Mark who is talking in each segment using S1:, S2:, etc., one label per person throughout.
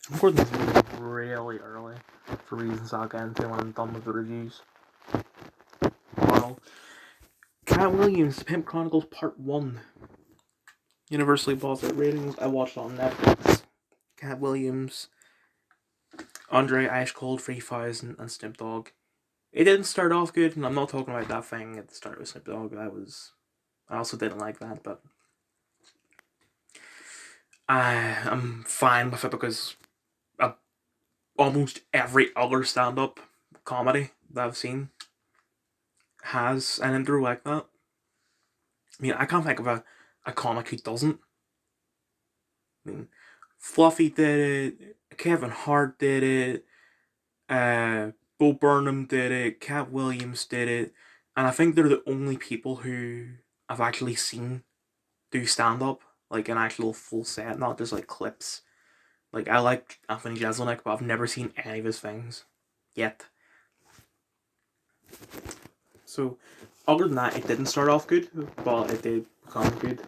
S1: I'm recording this video really early for reasons I'll get into when I'm done with the reviews. Well, Cat Williams, Pimp Chronicles Part 1. Universally positive ratings. I watched it on Netflix. Cat Williams, Andre Ice Cold 3000, and Snoop Dogg. It didn't start off good, and I'm not talking about that thing at the start with Snoop Dogg. I also didn't like that, but I'm fine with it because almost every other stand-up comedy that I've seen has an intro like that. I mean, I can't think of a comic who doesn't. I mean, Fluffy did it, Kevin Hart did it, Bo Burnham did it, Cat Williams did it, and I think they're the only people who I've actually seen do stand up, like an actual full set, not just like clips. Like, I like Anthony Jeselnik, but I've never seen any of his things yet. So, other than that, it didn't start off good, but it did become good.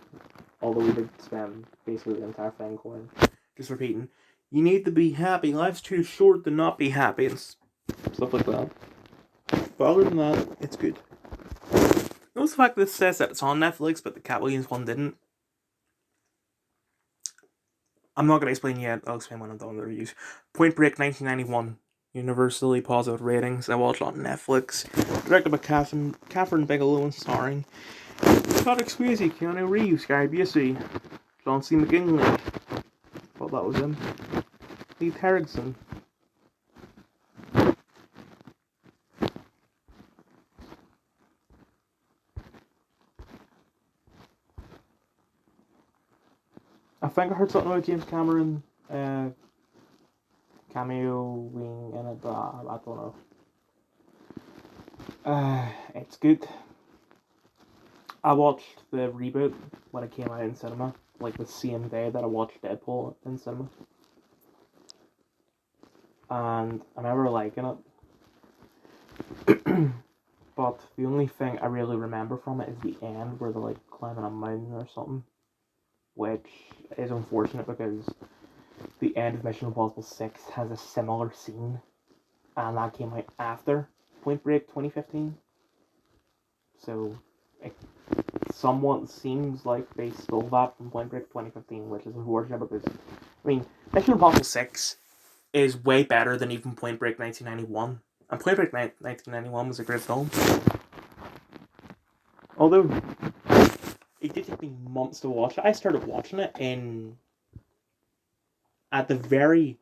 S1: Although we did spend basically the entire thing going, just repeating, you need to be happy, life's too short to not be happy, and stuff like that. But other than that, it's good. Notice the fact that it says that it's on Netflix, but the Cat Williams one didn't. I'm not going to explain yet, I'll explain when I'm done with the reviews. Point Break 1991. Universally positive ratings. I watched it on Netflix. Directed by Catherine Bigelow and starring Patrick Swayze, Keanu Reeves, Gary Busey, John C. McGinley. Thought that was him. Lee Harrison. I think I heard something about James Cameron cameoing in it, but I don't know. It's good. I watched the reboot when it came out in cinema, like the same day that I watched Deadpool in cinema. And I remember liking it. But the only thing I really remember from it is the end where they're like climbing a mountain or something. Which is unfortunate because the end of Mission Impossible 6 has a similar scene. And that came out after Point Break 2015. So it somewhat seems like they stole that from Point Break 2015, which is unfortunate because, I mean, Mission Impossible 6 is way better than even Point Break 1991. And Point Break 1991 was a great film. Although, it did take me months to watch it. I started watching it at the very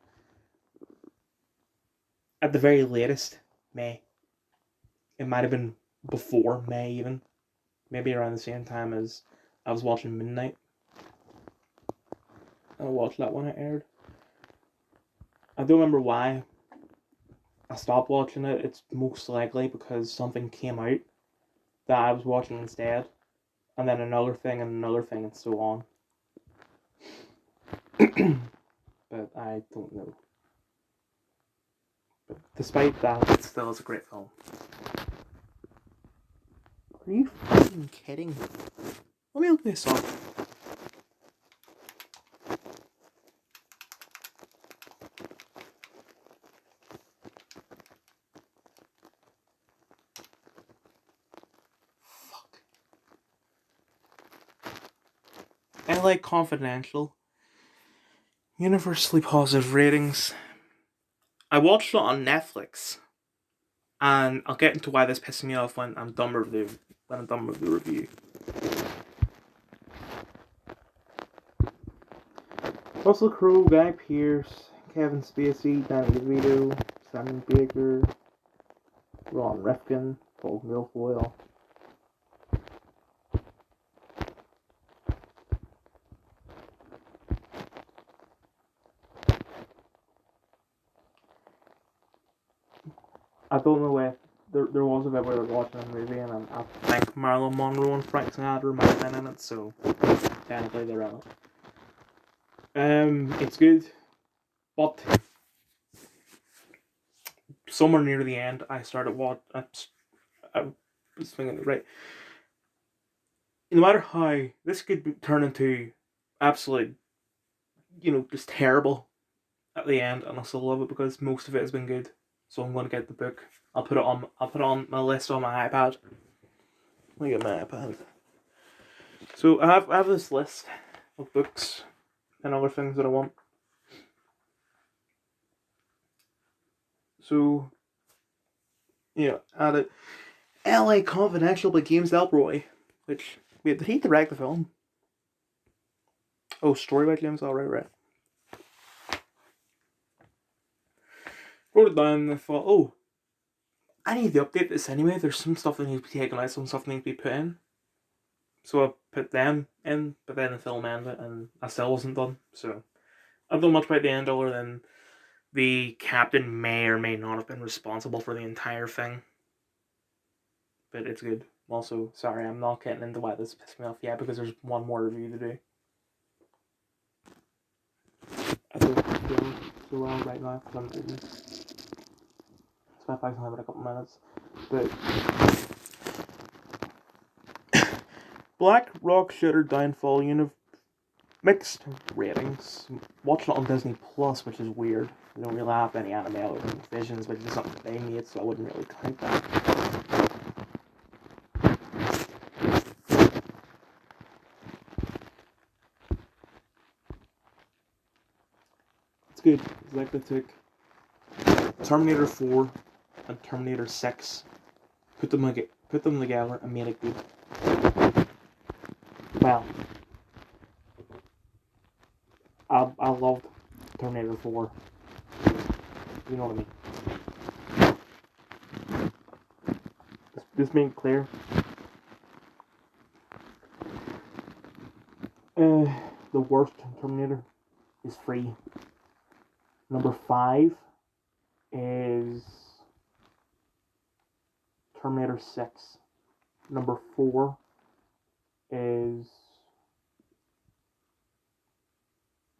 S1: latest May. It might have been before May even. Maybe around the same time as I was watching Midnight. I watched that when it aired. I don't remember why I stopped watching it. It's most likely because something came out that I was watching instead. And then another thing and so on. But I don't know. But despite that, it still is a great film. Are you fucking kidding? Let me look this up. Fuck. LA Confidential. Universally positive ratings. I watched it on Netflix. And I'll get into why this pisses me off when I'm done with the review. Russell Crowe, Guy Pearce, Kevin Spacey, Danny DeVito, Simon Baker, Ron Rifkin, Paul Milfoil. I don't know if there was a bit where they're watching a movie and I think Marilyn Monroe and Frank Sinatra might have been in it, so technically they're in it. It's good, but somewhere near the end I started I was thinking, right, no matter how this could turn into absolute, just terrible, at the end, and I still love it because most of it has been good. So I'm going to get the book. I'll put it on my list on my iPad. Let me get my iPad. So I have this list of books and other things that I want. So added L.A. Confidential by James Ellroy. Which wait, did he direct the film? Oh, story by James Ellroy, right? Wrote it down and I thought, oh, I need to update this anyway. There's some stuff that needs to be taken out, some stuff that needs to be put in. So I put them in, but then the film ended and I still wasn't done. So I don't know much about the end other than the captain may or may not have been responsible for the entire thing. But it's good. Also, sorry, I'm not getting into why this pissed me off yet because there's one more review to do. I don't feel so well right now because I'm eating. So I can have it a couple minutes. But Black Rock Shooter Downfall mixed ratings. Watching it on Disney Plus, which is weird. We don't really have any anime other than Visions, which is something that they made, so I wouldn't really count that. It's good. It's like they took Terminator 4 and Terminator 6, put them together and made it good. Well, I loved Terminator 4. You know what I mean? This being clear. The worst Terminator is 3. Number 5 is Terminator 6. Number 4 is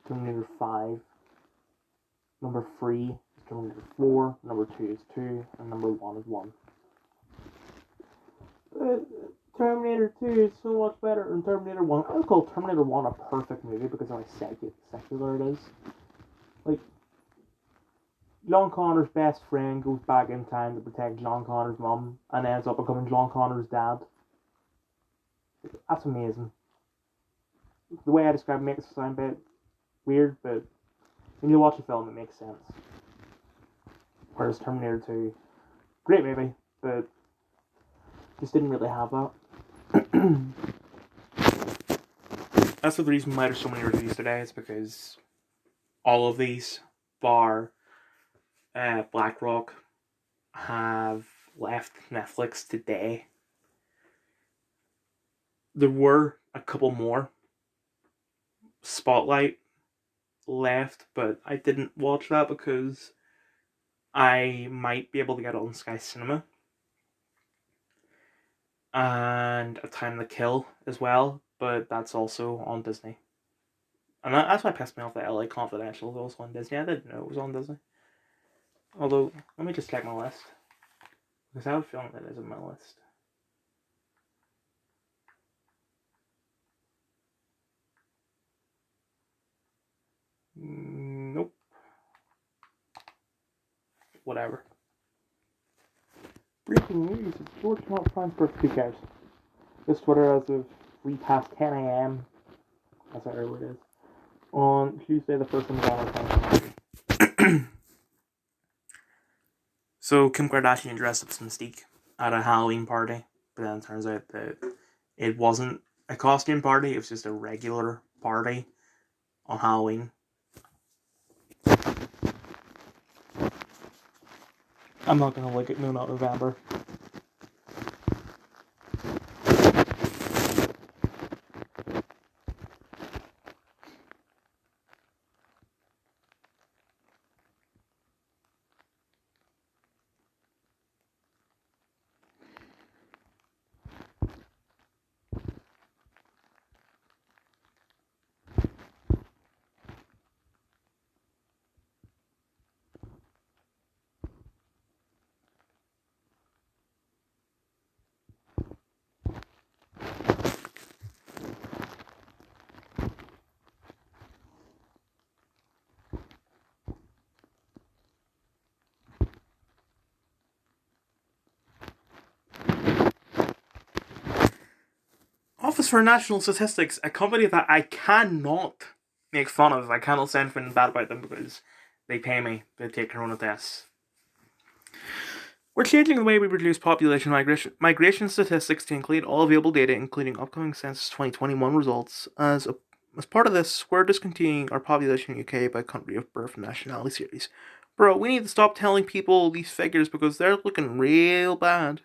S1: Terminator 5. Number 3 is Terminator 4. Number 2 is 2. And number 1 is 1. Terminator 2 is so much better than Terminator 1. I would call Terminator 1 a perfect movie because of how secular it is. Like, John Connor's best friend goes back in time to protect John Connor's mum and ends up becoming John Connor's dad. That's amazing. The way I describe it makes it sound a bit weird, but when you watch the film, it makes sense. Whereas Terminator 2, great movie, but just didn't really have that. That's the reason why there's so many reviews today. It's because all of these, bar Black Rock, have left Netflix today. There were a couple more. Spotlight left, but I didn't watch that because I might be able to get it on Sky Cinema. And A Time to Kill as well, but that's also on Disney. And that's why it pissed me off that LA Confidential is also on Disney. I didn't know it was on Disney. Although, let me just check my list. Because I have a feeling that is on my list. Nope. Whatever. Breaking news. George not finds birth. Who cares? This Twitter as of past 10 a.m. That's how early it is. On Tuesday, the 1st of November 2020. So Kim Kardashian dressed up as Mystique at a Halloween party, but then it turns out that it wasn't a costume party, it was just a regular party on Halloween. I'm not gonna look at No Not November. Office for National Statistics, a company that I cannot make fun of. I cannot say anything bad about them because they pay me to take corona tests. We're changing the way we produce population migration statistics to include all available data, including upcoming Census 2021 results. As part of this, we're discontinuing our population UK by country of birth and nationality series. Bro, we need to stop telling people these figures because they're looking real bad.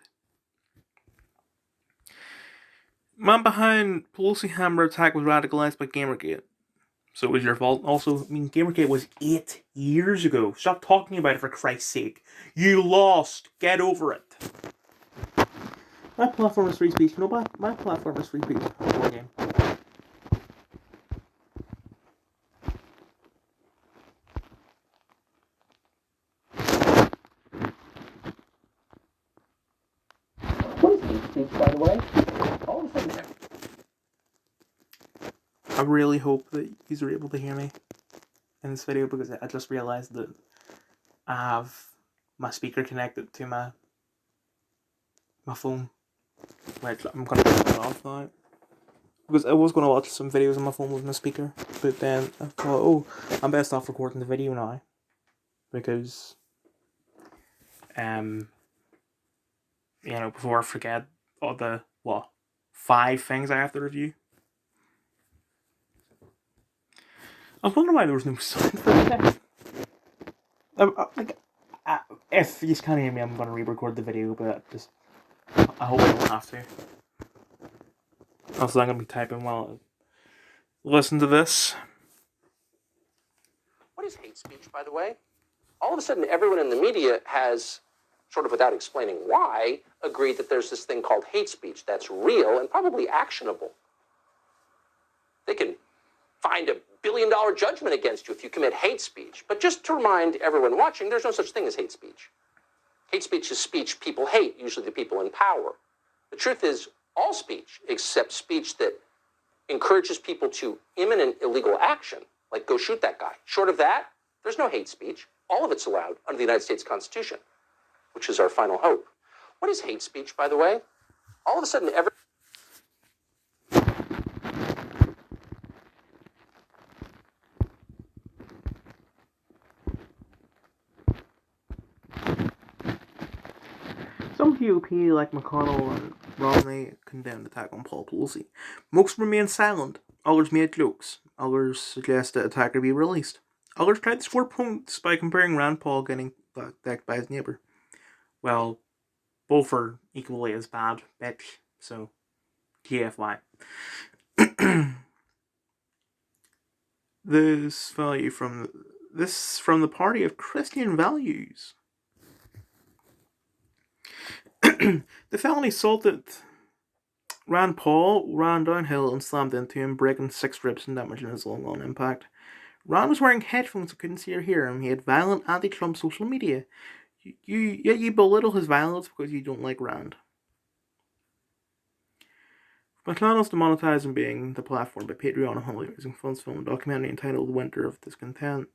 S1: Man behind Pelosi hammer attack was radicalized by Gamergate. So it was your fault. Also, Gamergate was 8 years ago. Stop talking about it, for Christ's sake. You lost. Get over it. My platform is free speech. No, my platform is free speech. War game. What is free speech, by the way? All of a sudden, I really hope that you are able to hear me in this video because I just realized that I have my speaker connected to my phone. Which I'm gonna turn it off now. Because I was gonna watch some videos on my phone with my speaker, but then I thought, oh, I'm best off recording the video now. Because before I forget all the 5 things I have to review. I was wondering why there was no sound for that. If you can't hear me, I'm gonna re-record the video, but I hope I don't have to. Also, I'm gonna be typing while I listen to this.
S2: What is hate speech, by the way? All of a sudden, everyone in the media has, sort of without explaining why, agreed that there's this thing called hate speech that's real and probably actionable. They can find $1 billion judgment against you if you commit hate speech. But just to remind everyone watching, there's no such thing as hate speech. Hate speech is speech people hate, usually the people in power. The truth is, all speech, except speech that encourages people to imminent illegal action, like go shoot that guy. Short of that, there's no hate speech. All of it's allowed under the United States Constitution, which is our final hope. What is hate speech, by the way? All of a sudden,
S1: Some GOP, like McConnell and Romney, condemned the attack on Paul Pelosi. Most remained silent. Others made jokes. Others suggested the attacker be released. Others tried to score points by comparing Rand Paul getting decked by his neighbour. Well, both are equally as bad, bitch. So, TFY. This from the party of Christian values. The felony assaulted Rand Paul ran downhill and slammed into him, breaking 6 ribs and damaging his lung on impact. Rand was wearing headphones so couldn't see or hear him. He had violent anti-Trump social media. You belittle his violence because you don't like Rand. McDonald's demonetizing being the platform by Patreon and Hollywood using funds film a documentary entitled Winter of Discontent.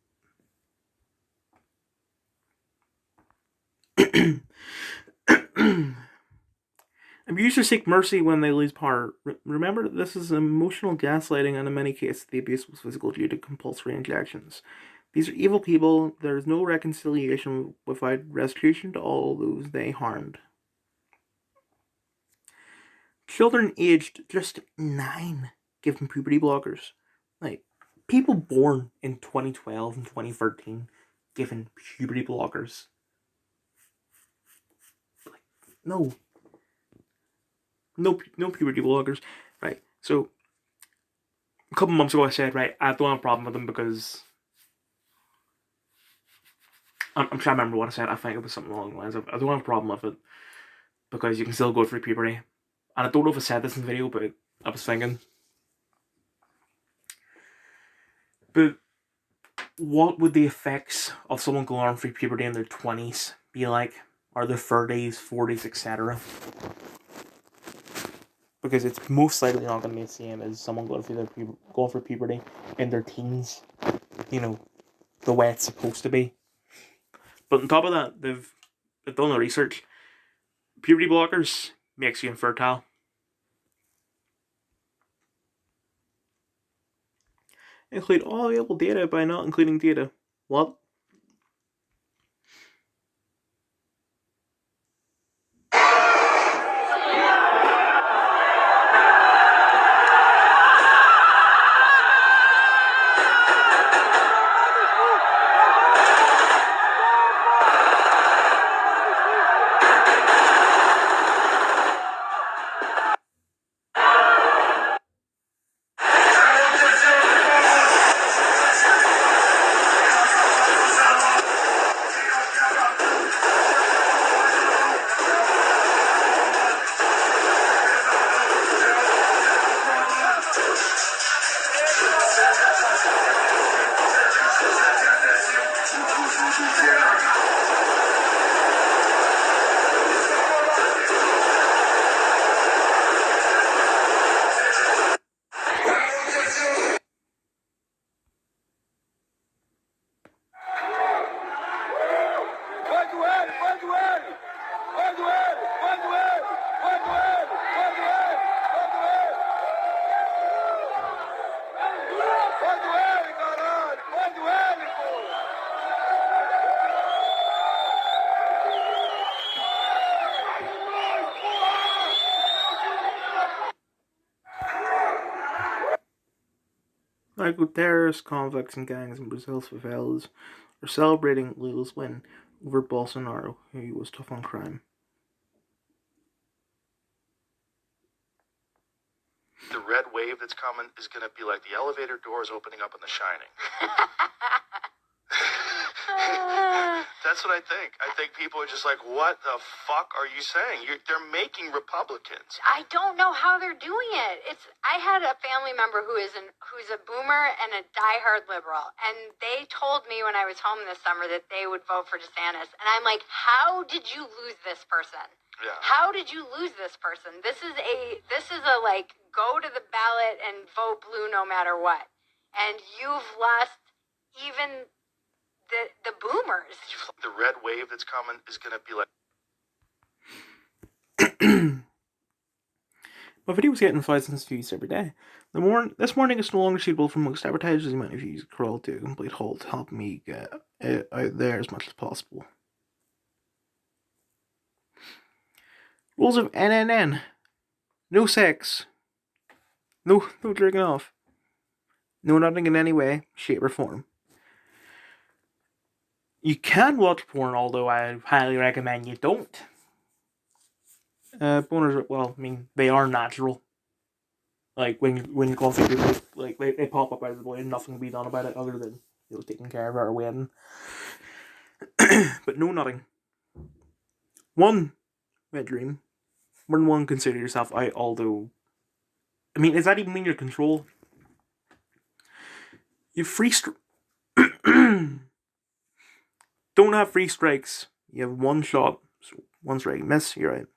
S1: Abusers seek mercy when they lose power. Remember that this is emotional gaslighting, and in many cases the abuse was physical due to compulsory injections. These are evil people. There is no reconciliation without restitution to all those they harmed. Children aged just 9 given puberty blockers. Like, people born in 2012 and 2013 given puberty blockers. Like, no puberty blockers. Right, so a couple months ago I said, right, I don't have a problem with them because I'm trying to remember what I said. I think it was something along the lines of, I don't have a problem with it because you can still go through puberty. And I don't know if I said this in the video, but I was thinking, but what would the effects of someone going through puberty in their 20s be like, or their 30s, 40s, etc.? Because it's most likely not going to be the same as someone going through puberty in their teens. You know, the way it's supposed to be. But on top of that, they've done the research. Puberty blockers makes you infertile. Include all available data by not including data. What? Like with terrorist convicts and gangs in Brazil's favelas are celebrating Lula's win over Bolsonaro, who was tough on crime.
S3: The red wave that's coming is going to be like the elevator doors opening up in The Shining. That's what I think. I think people are just like, what the fuck are you saying? They're making Republicans.
S4: I don't know how they're doing it. I had a family member who's a boomer and a diehard liberal, and they told me when I was home this summer that they would vote for DeSantis, and I'm like, how did you lose this person?
S3: Yeah.
S4: How did you lose this person? This is a like, go to the ballot and vote blue no matter what, and you've lost even the boomers.
S3: The red wave that's coming is going to be like.
S1: My video was getting 5 views every day. This morning it's no longer suitable for most advertisers. The amount of views crawl to a complete halt to help me get it out there as much as possible. Rules of NNN. No sex. No jerking off. No nothing in any way, shape or form. You can watch porn, although I highly recommend you don't. Boners, well, I mean, they are natural. Like, when you call people, like, they pop up out of the blue and nothing can be done about it other than, taking care of it or waiting. But no nothing. One wet dream. More than one, consider yourself out, although... I mean, does that even mean you're in control? You don't have free strikes. You have one shot. So one strike. Miss, you're out.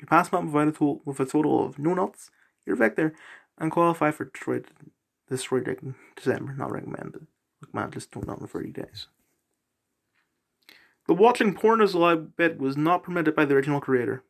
S1: You pass them up with a total of no nuts, you're Victor, and qualify for Destroyed in December. Not recommended. Recommended, just don't in 30 days. The watching porn as a live bit was not permitted by the original creator.